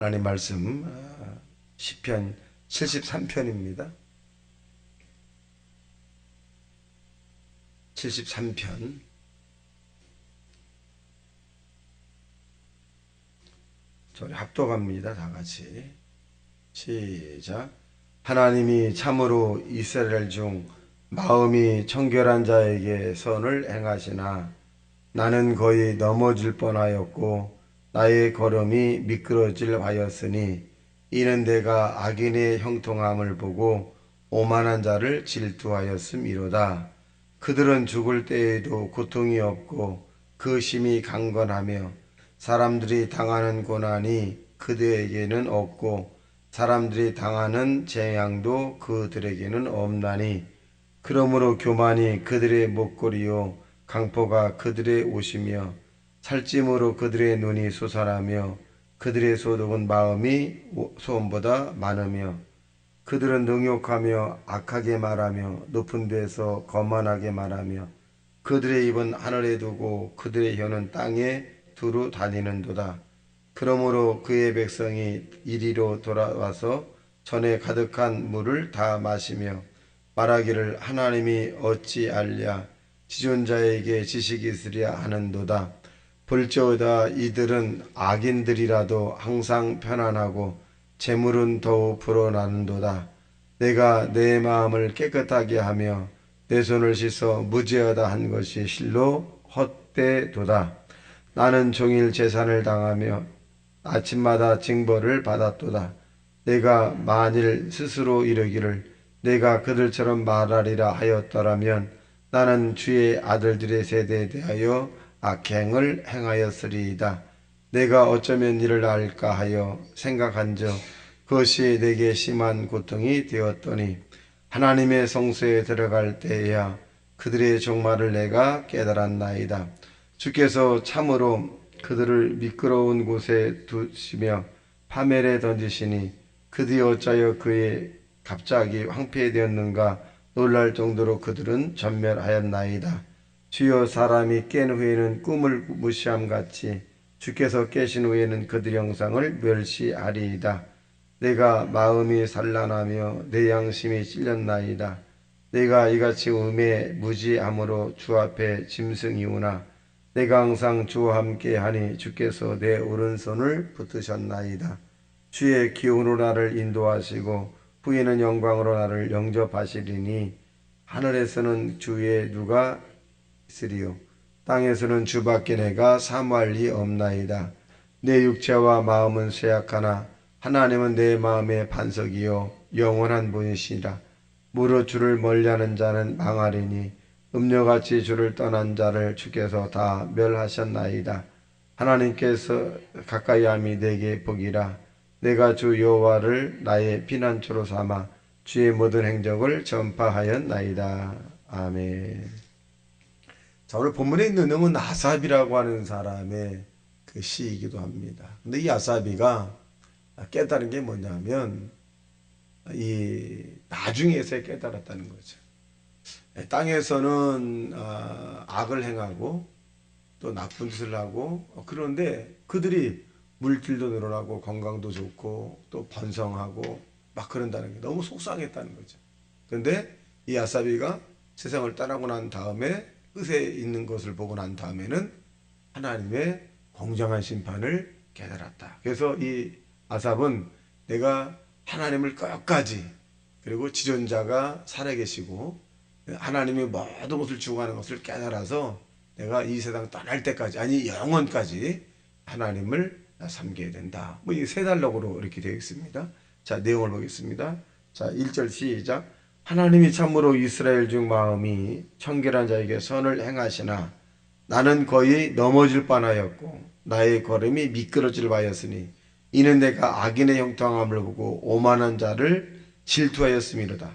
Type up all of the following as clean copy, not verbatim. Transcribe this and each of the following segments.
하나님 말씀 시편 73편입니다. 73편 저희 합독합니다. 다같이 시작. 하나님이 참으로 이스라엘 중 마음이 청결한 자에게 선을 행하시나 나는 거의 넘어질 뻔하였고 나의 걸음이 미끄러질 하였으니 이는 내가 악인의 형통함을 보고 오만한 자를 질투하였음이로다. 그들은 죽을 때에도 고통이 없고 그 심히 강건하며 사람들이 당하는 고난이 그들에게는 없고 사람들이 당하는 재앙도 그들에게는 없나니 그러므로 교만이 그들의 목걸이요 강포가 그들의 옷이며 살찜으로 그들의 눈이 솟아나며 그들의 소득은 마음이 소음보다 많으며 그들은 능욕하며 악하게 말하며 높은 데서 거만하게 말하며 그들의 입은 하늘에 두고 그들의 혀는 땅에 두루 다니는도다. 그러므로 그의 백성이 이리로 돌아와서 전에 가득한 물을 다 마시며 말하기를 하나님이 어찌 알랴 지존자에게 지식이 있으랴 하는도다. 볼지어다 이들은 악인들이라도 항상 편안하고 재물은 더욱 불어나는도다. 내가 내 마음을 깨끗하게 하며 내 손을 씻어 무죄하다 한 것이 실로 헛되도다. 나는 종일 재산을 당하며 아침마다 징벌을 받았도다. 내가 만일 스스로 이르기를 내가 그들처럼 말하리라 하였더라면 나는 주의 아들들의 세대에 대하여 악행을 행하였으리이다. 내가 어쩌면 이를 알까 하여 생각한즉 그것이 내게 심한 고통이 되었더니 하나님의 성소에 들어갈 때에야 그들의 종말을 내가 깨달았나이다. 주께서 참으로 그들을 미끄러운 곳에 두시며 파멸에 던지시니 그들이 어찌하여 그의 갑자기 황폐되었는가 놀랄 정도로 그들은 전멸하였나이다. 주여 사람이 깬 후에는 꿈을 무시함같이 주께서 깨신 후에는 그들의 형상을 멸시하리이다. 내가 마음이 산란하며 내 양심이 찔렸나이다. 내가 이같이 음에 무지함으로 주 앞에 짐승이오나 내가 항상 주와 함께하니 주께서 내 오른손을 붙드셨나이다. 주의 기운으로 나를 인도하시고 후에는 영광으로 나를 영접하시리니 하늘에서는 주의 누가 있으리요 땅에서는 주밖에 내가 사모할 리 없나이다. 내 육체와 마음은 쇠약하나 하나님은 내 마음의 반석이요 영원한 분이시라. 무릇 주를 멀리하는 자는 망하리니 음녀같이 주를 떠난 자를 주께서 다 멸하셨나이다. 하나님께서 가까이함이 내게 복이라. 내가 주 여호와를 나의 피난처로 삼아 주의 모든 행적을 전파하였나이다. 아멘. 자, 오늘 본문에 있는 내용은 아삽이라고 하는 사람의 그 시이기도 합니다. 근데 이 아삽이가 깨달은 게 뭐냐면 이 나중에서 깨달았다는 거죠. 땅에서는 악을 행하고 또 나쁜 짓을 하고 그런데 그들이 물질도 늘어나고 건강도 좋고 또 번성하고 막 그런다는 게 너무 속상했다는 거죠. 그런데 이 아삽이가 세상을 떠나고 난 다음에 끝에 있는 것을 보고 난 다음에는 하나님의 공정한 심판을 깨달았다. 그래서 이 아삽은 내가 하나님을 끝까지 그리고 지존자가 살아계시고 하나님이 모든 것을 주관하는 것을 깨달아서 내가 이 세상 떠날 때까지 아니 영원까지 하나님을 섬겨야 된다. 뭐 이 세 단락으로 이렇게 되어 있습니다. 자, 내용을 보겠습니다. 자, 1절 시작. 하나님이 참으로 이스라엘 중 마음이 청결한 자에게 선을 행하시나 나는 거의 넘어질 뻔하였고 나의 걸음이 미끄러질 바였으니 이는 내가 악인의 형통함을 보고 오만한 자를 질투하였음이로다.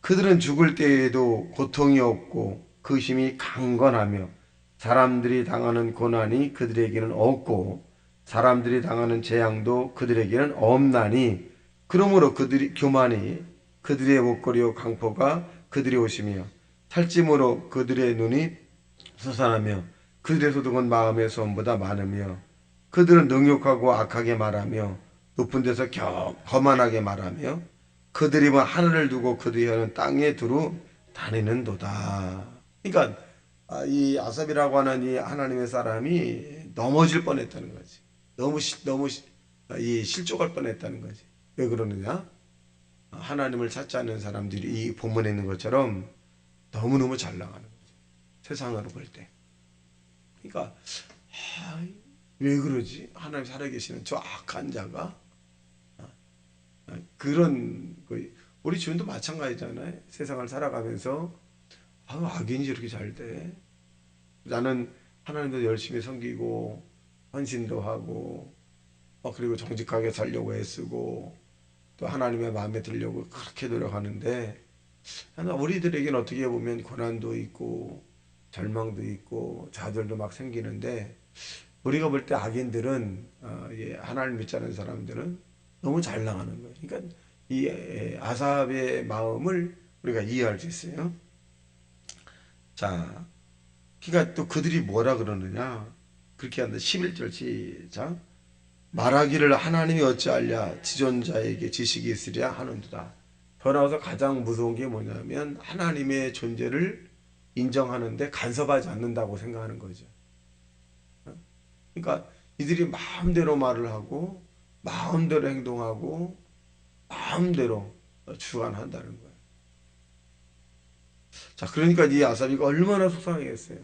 그들은 죽을 때에도 고통이 없고 그 힘이 강건하며 사람들이 당하는 고난이 그들에게는 없고 사람들이 당하는 재앙도 그들에게는 없나니 그러므로 그들이 교만이 그들의 목걸이요 강포가 그들의 옷이며 살찜으로 그들의 눈이 솟아나며 그들의 소득은 마음의 소원보다 많으며 그들은 능욕하고 악하게 말하며 높은 데서 거만하게 말하며 그들이 뭐 하늘을 두고 그들이 하는 땅에 두루 다니는도다. 그러니까 이 아삽이라고 하는 이 하나님의 사람이 넘어질 뻔했다는 거지. 너무 이 실족할 뻔했다는 거지. 왜 그러느냐? 하나님을 찾지 않는 사람들이 이 본문에 있는 것처럼 너무너무 잘 나가는 거지. 세상으로 볼 때. 그러니까 왜 그러지? 하나님 살아계시는 저 악한 자가 그런 우리 주변도 마찬가지잖아요. 세상을 살아가면서 악인이 저렇게 잘 돼. 나는 하나님도 열심히 섬기고 헌신도 하고 그리고 정직하게 살려고 애쓰고 또 하나님의 마음에 들려고 그렇게 노력하는데 우리들에게는 어떻게 보면 고난도 있고 절망도 있고 좌절도 막 생기는데 우리가 볼 때 악인들은 하나님 믿지 않는 사람들은 너무 잘 나가는 거예요. 그러니까 이 아삽의 마음을 우리가 이해할 수 있어요. 자, 그러니까 또 그들이 뭐라 그러느냐? 그렇게 한다. 11절 시작. 말하기를 하나님이 어찌하랴 지존자에게 지식이 있으랴 하는도다. 더 나아가서 가장 무서운 게 뭐냐면 하나님의 존재를 인정하는데 간섭하지 않는다고 생각하는 거죠. 그러니까 이들이 마음대로 말을 하고 마음대로 행동하고 마음대로 주관한다는 거예요. 자, 그러니까 이 아삽이가 얼마나 속상했어요.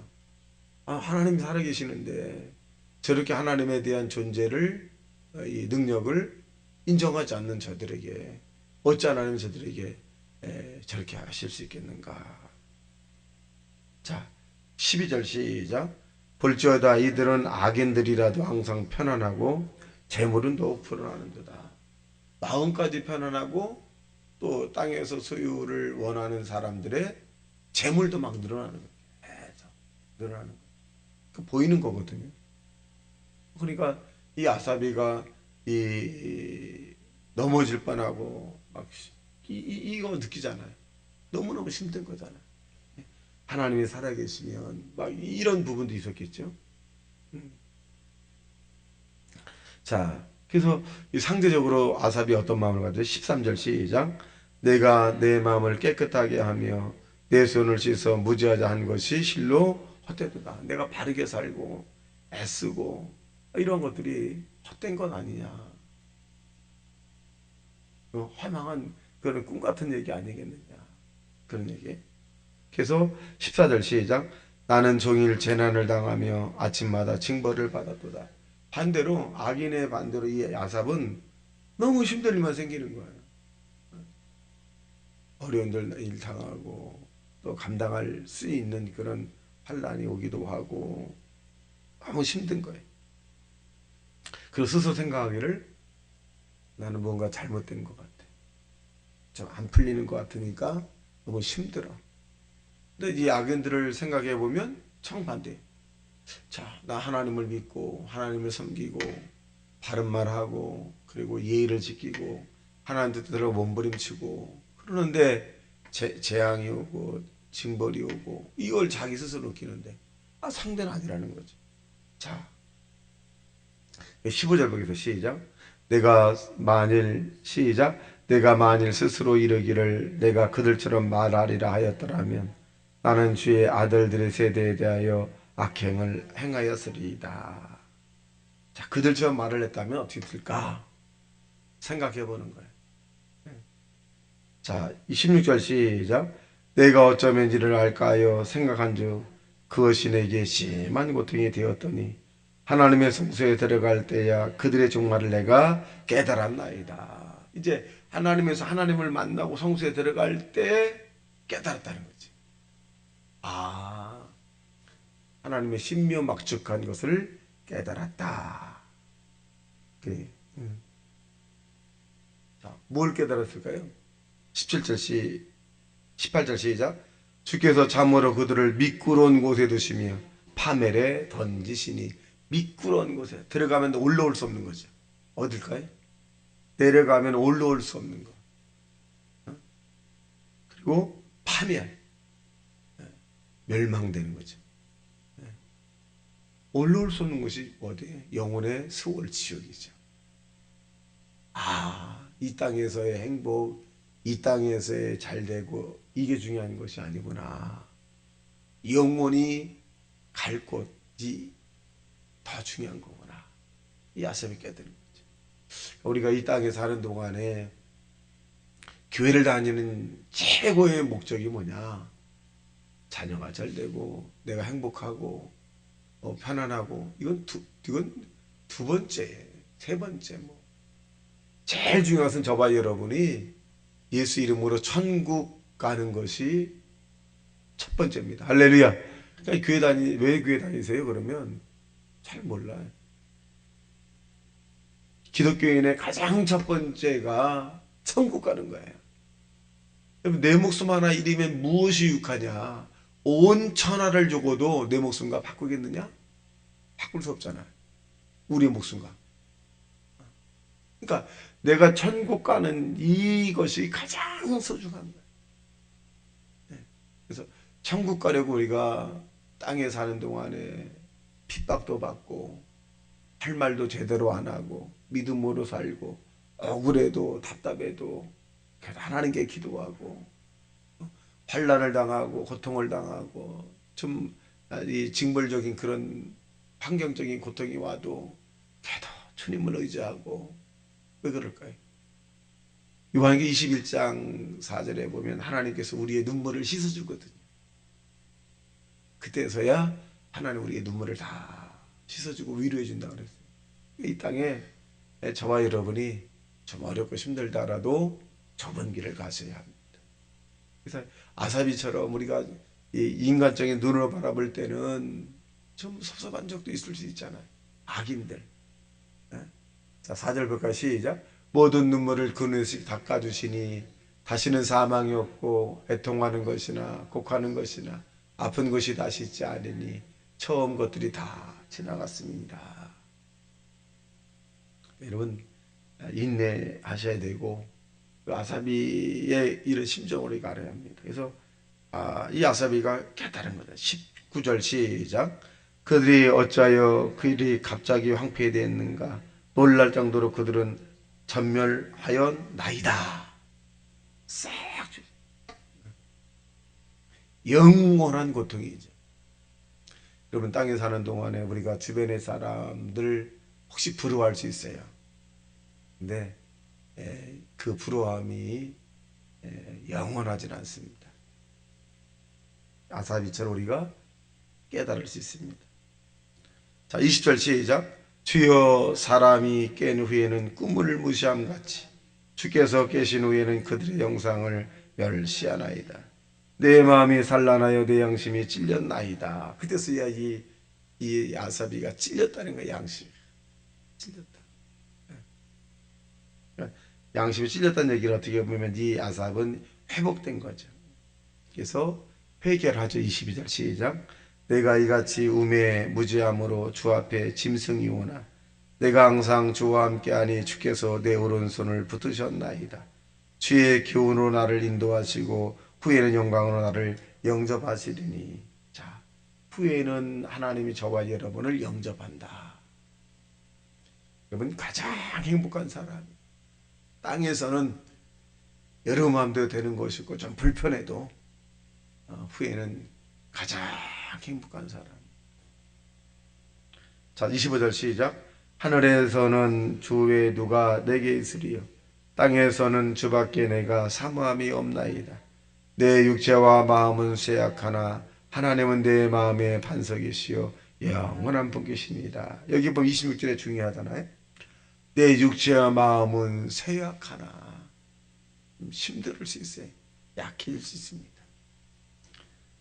하나님이 살아계시는데 저렇게 하나님에 대한 존재를 이 능력을 인정하지 않는 저들에게 어찌 하나님이 저들에게 저렇게 하실 수 있겠는가. 자, 12절 시작. 볼지어다 이들은 악인들이라도 항상 편안하고 재물은 더욱 불어나는도다. 마음까지 편안하고 또 땅에서 소유를 원하는 사람들의 재물도 막 늘어나는 거예요. 계속 늘어나는 거예요. 그 보이는 거거든요. 그러니까 이 아사비가 이 넘어질 뻔하고 막 이거 느끼잖아요. 너무너무 힘든 거잖아요. 하나님이 살아계시면 막 이런 부분도 있었겠죠. 자, 그래서 상대적으로 아삽이 어떤 마음을 가져? 13절 시작. 내가 내 마음을 깨끗하게 하며 내 손을 씻어 무지하자 한 것이 실로 헛되도다. 내가 바르게 살고 애쓰고 이런 것들이 헛된 건 아니냐. 허망한 그런 꿈 같은 얘기 아니겠느냐. 그런 얘기. 그래서 14절 시작. 나는 종일 재난을 당하며 아침마다 징벌을 받았도다. 반대로 악인의 반대로 이 아삽은 너무 힘든 일만 생기는 거예요. 어려운 일 당하고 또 감당할 수 있는 그런 환난이 오기도 하고 너무 힘든 거예요. 그래서 스스로 생각하기를 나는 뭔가 잘못된 것 같아. 좀 안 풀리는 것 같으니까 너무 힘들어. 근데 이 악인들을 생각해 보면 정반대. 자, 나 하나님을 믿고 하나님을 섬기고 바른 말하고 그리고 예의를 지키고 하나님 뜻대로 몸부림치고 그러는데 재앙이 오고 징벌이 오고 이걸 자기 스스로 느끼는데 상대는 아니라는 거죠. 자, 15절 보기서 시작. 내가 만일 스스로 이르기를 내가 그들처럼 말하리라 하였더라면 나는 주의 아들들의 세대에 대하여 악행을 행하였으리이다. 자, 그들처럼 말을 했다면 어떻게 될까? 생각해 보는 거예요. 자, 16절 시작. 내가 어쩌면 이를 알까요? 생각한즉 그것이 내게 심한 고통이 되었더니 하나님의 성소에 들어갈 때야 그들의 종말을 내가 깨달았나이다. 이제 하나님에서 하나님을 만나고 성소에 들어갈 때 깨달았다는 거지. 하나님의 신묘막측한 것을 깨달았다. 그래. 자, 뭘 깨달았을까요? 18절 시작. 주께서 참으로 그들을 미끄러운 곳에 두시며 파멸에 던지시니. 미끄러운 곳에 들어가면 올라올 수 없는 거죠. 어딜까요? 내려가면 올라올 수 없는 거. 그리고 파멸, 멸망되는 거죠. 올라올 수 없는 것이 어디예요? 영혼의 수월 지옥이죠. 이 땅에서의 행복, 이 땅에서의 잘되고 이게 중요한 것이 아니구나. 영원히 갈 곳이 더 중요한 거구나. 이 아삽이 깨달은 거죠. 우리가 이 땅에 사는 동안에 교회를 다니는 최고의 목적이 뭐냐? 자녀가 잘 되고 내가 행복하고 편안하고 이건 두 번째, 세 번째 뭐 제일 중요한 것은 저와 여러분이 예수 이름으로 천국 가는 것이 첫 번째입니다. 할렐루야. 그러니까 왜 교회 다니세요? 그러면 잘 몰라요. 기독교인의 가장 첫 번째가 천국 가는 거예요. 여러분, 내 목숨 하나 잃으면 무엇이 유익하냐? 온 천하를 주고도 내 목숨과 바꾸겠느냐? 바꿀 수 없잖아요. 우리의 목숨과. 그러니까 내가 천국 가는 이것이 가장 소중한 거예요. 그래서 천국 가려고 우리가 땅에 사는 동안에 핍박도 받고 할 말도 제대로 안 하고 믿음으로 살고 억울해도 답답해도 하나님께 기도하고 환난을 당하고 고통을 당하고 좀 징벌적인 그런 환경적인 고통이 와도 그래도 주님을 의지하고 왜 그럴까요? 요한계시록 21장 4절에 보면 하나님께서 우리의 눈물을 씻어주거든요. 그때서야 하나님 우리의 눈물을 다 씻어주고 위로해준다고 그랬어요. 이 땅에 저와 여러분이 좀 어렵고 힘들다라도 좁은 길을 가셔야 합니다. 그래서 아사비처럼 우리가 인간적인 눈으로 바라볼 때는 좀 섭섭한 적도 있을 수 있잖아요. 악인들. 자, 4절 볼까요? 시작. 모든 눈물을 그 눈에서 닦아주시니 다시는 사망이 없고 애통하는 것이나 곡하는 것이나 아픈 것이 다시 있지 않으니 처음 것들이 다 지나갔습니다. 여러분 인내하셔야 되고 그 아사비의 이런 심정을 우리가 알아야 합니다. 그래서 이 아사비가 깨달은 거다. 19절 시작. 그들이 어찌하여 그 일이 갑자기 황폐되었는가 놀랄 정도로 그들은 전멸하였나이다. 싹 영원한 고통이죠. 여러분 땅에 사는 동안에 우리가 주변의 사람들 혹시 부러워할 수 있어요. 근데 그 부러움이 영원하지는 않습니다. 아사비처럼 우리가 깨달을 수 있습니다. 자, 20절 시작. 주여 사람이 깬 후에는 꿈을 무시함같이 주께서 깨신 후에는 그들의 영상을 멸시하나이다. 내 마음이 산란하여 내 양심이 찔렸나이다. 그때서야 이 아사비가 찔렸다는 거야. 양심 찔렸다. 양심이 찔렸다는 얘기를 어떻게 보면 이 아삽은 회복된 거죠. 그래서 회개하죠. 22절 시작. 내가 이같이 우매에 무지함으로 주 앞에 짐승이 오나 내가 항상 주와 함께하니 주께서 내 오른손을 붙으셨나이다. 주의 교훈으로 나를 인도하시고 후에는 영광으로 나를 영접하시리니. 자, 후에는 하나님이 저와 여러분을 영접한다. 여러분 가장 행복한 사람. 땅에서는 여러 마음대로 되는 것이고 좀 불편해도 후에는 가장 행복한 사람. 자, 25절 시작. 하늘에서는 주 외에 누가 내게 있으리요 땅에서는 주밖에 내가 사모함이 없나이다. 내 육체와 마음은 쇠약하나 하나님은 내 마음의 반석이시요 영원한 분이시니라. 여기 보면 26절에 중요하잖아요. 내 육체와 마음은 쇠약하나 힘들 수 있어요. 약해질 수 있습니다.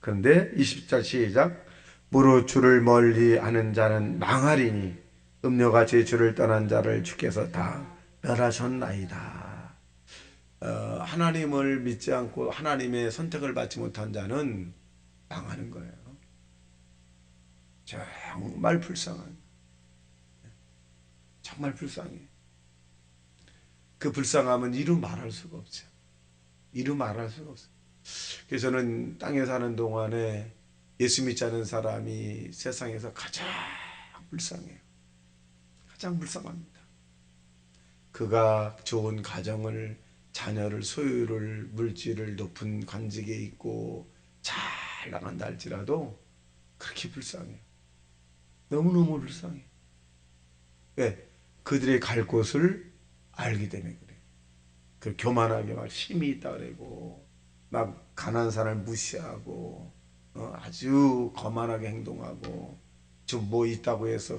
그런데 20절 시작. 무릇 주를 멀리 하는 자는 망하리니 음녀같이 주를 떠난 자를 주께서 다 멸하셨나이다. 하나님을 믿지 않고 하나님의 선택을 받지 못한 자는 망하는 거예요. 정말 불쌍한, 정말 불쌍해. 그 불쌍함은 이루 말할 수가 없죠. 이루 말할 수가 없어요. 그래서 저는 땅에 사는 동안에 예수 믿지 않은 사람이 세상에서 가장 불쌍해요. 가장 불쌍합니다. 그가 좋은 가정을, 자녀를, 소유를, 물질을, 높은 관직에 있고 잘 나간다 할지라도 그렇게 불쌍해요. 너무너무 불쌍해. 왜? 그들의 갈 곳을 알기 때문에 그래. 그 교만하게 막 힘이 있다 그러고 막 가난한 사람을 무시하고 아주 거만하게 행동하고 좀 뭐 있다고 해서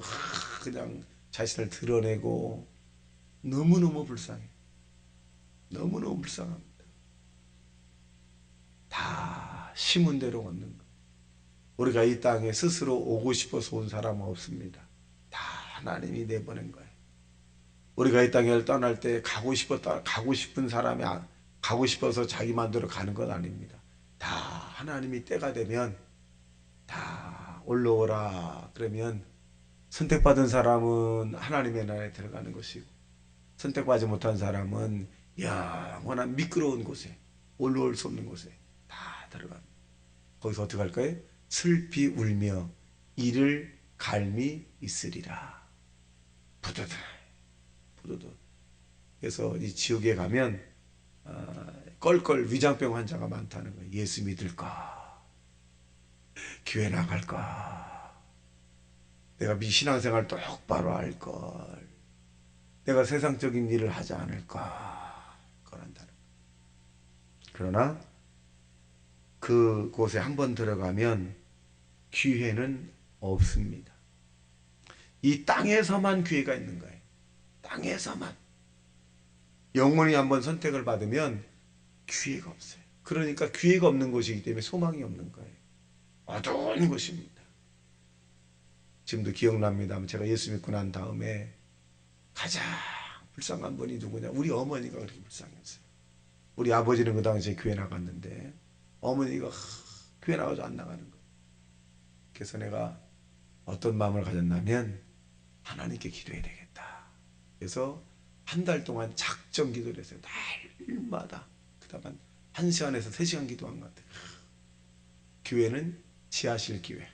그냥 자신을 드러내고 너무너무 불쌍해. 너무너무 불쌍합니다. 다 심은 대로 얻는 거. 우리가 이 땅에 스스로 오고 싶어서 온 사람은 없습니다. 다 하나님이 내보낸 거예요. 우리가 이 땅을 떠날 때 가고 싶은 사람이 가고 싶어서 자기 마음대로 가는 건 아닙니다. 다 하나님이 때가 되면 다 올라오라 그러면 선택받은 사람은 하나님의 나라에 들어가는 것이고 선택받지 못한 사람은 영원한 미끄러운 곳에 올라올 수 없는 곳에 다 들어갑니다. 거기서 어떻게 할까요? 슬피 울며 이를 갈미 있으리라. 부두드. 그래서 이 지옥에 가면 껄껄 위장병 환자가 많다는 거예요. 예수 믿을까? 교회 나갈까? 내가 신앙생활 똑바로 할걸? 내가 세상적인 일을 하지 않을까? 그런다는 거예요. 그러나 그곳에 한번 들어가면 기회는 없습니다. 이 땅에서만 기회가 있는 거예요. 땅에서만. 영원히 한번 선택을 받으면 기회가 없어요. 그러니까 기회가 없는 곳이기 때문에 소망이 없는 거예요. 어두운 곳입니다. 지금도 기억납니다. 제가 예수 믿고 난 다음에 가장 불쌍한 분이 누구냐? 우리 어머니가 그렇게 불쌍했어요. 우리 아버지는 그 당시에 교회 나갔는데 어머니가 교회 나가서 안 나가는 거예요. 그래서 내가 어떤 마음을 가졌냐면 하나님께 기도해야 되겠다. 그래서 한 달 동안 작정 기도를 했어요. 날마다. 그다음 1시간에서 3시간 기도한 것 같아요. 교회는 지하실 교회.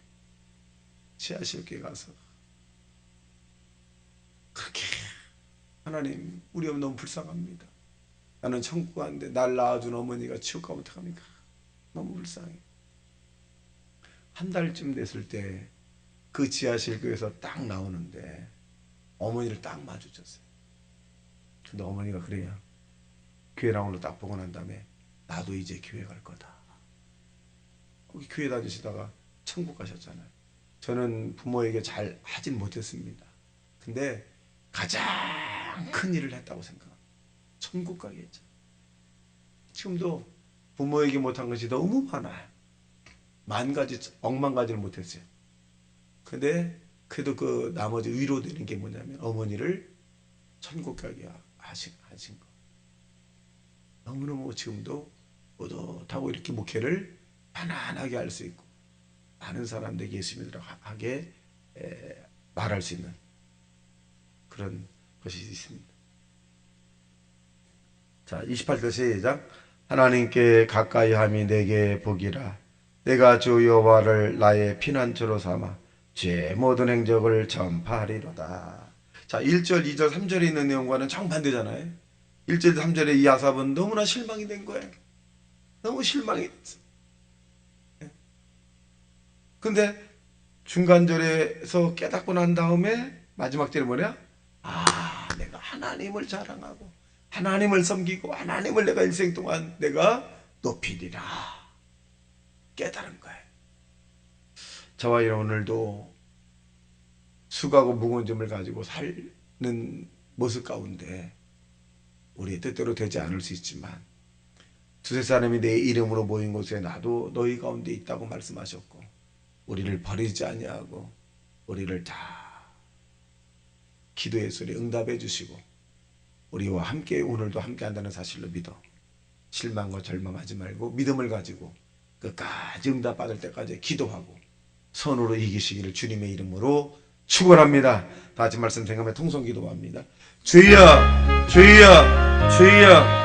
지하실 교회 가서 그렇게 하나님 우리 어머니 너무 불쌍합니다. 나는 천국 가는데 날 낳아준 어머니가 지옥 가면 어떡합니까? 너무 불쌍해. 한 달쯤 됐을 때 그 지하실 교회에서 딱 나오는데 어머니를 딱 마주쳤어요. 근데 어머니가 그래요. 교회 나온 걸 딱 보고 난 다음에 나도 이제 교회 갈 거다. 거기 교회 다니시다가 천국 가셨잖아요. 저는 부모에게 잘 하진 못했습니다. 근데 가장 큰 일을 했다고 생각합니다. 천국 가게 했죠. 지금도 부모에게 못한 것이 너무 많아요. 만 가지, 억만 가지를 못했어요. 근데 그래도 그 나머지 위로되는 게 뭐냐면 어머니를 천국 가게 하신 거. 너무너무 지금도 뿌듯하고 이렇게 목회를 편안하게 할 수 있고 많은 사람들에게 예수 믿으라고 말할 수 있는 그런 것이 있습니다. 자, 28절 시작. 하나님께 가까이 함이 내게 복이라. 내가 주 여호와를 나의 피난처로 삼아 죄의 모든 행적을 전파하리로다. 자, 1절, 2절, 3절에 있는 내용과는 정반대잖아요. 1절, 3절에 이 아삽은 너무나 실망이 된 거예요. 너무 실망이 됐어. 근데 중간절에서 깨닫고 난 다음에 마지막 절에 뭐냐? 내가 하나님을 자랑하고 하나님을 섬기고 하나님을 내가 인생 동안 내가 높이리라. 깨달은 거예요. 저와 여러분 오늘도 수고하고 무거운 짐을 가지고 사는 모습 가운데 우리의 뜻대로 되지 않을 수 있지만 두세 사람이 내 이름으로 모인 곳에 나도 너희 가운데 있다고 말씀하셨고 우리를 버리지 아니하고 우리를 다 기도의 소리에 응답해 주시고 우리와 함께 오늘도 함께 한다는 사실로 믿어 실망과 절망하지 말고 믿음을 가지고 끝까지 응답받을 때까지 기도하고 선으로 이기시기를 주님의 이름으로 축원합니다. 다 같이 말씀 생각하며 통성 기도합니다. 주여 주여 주여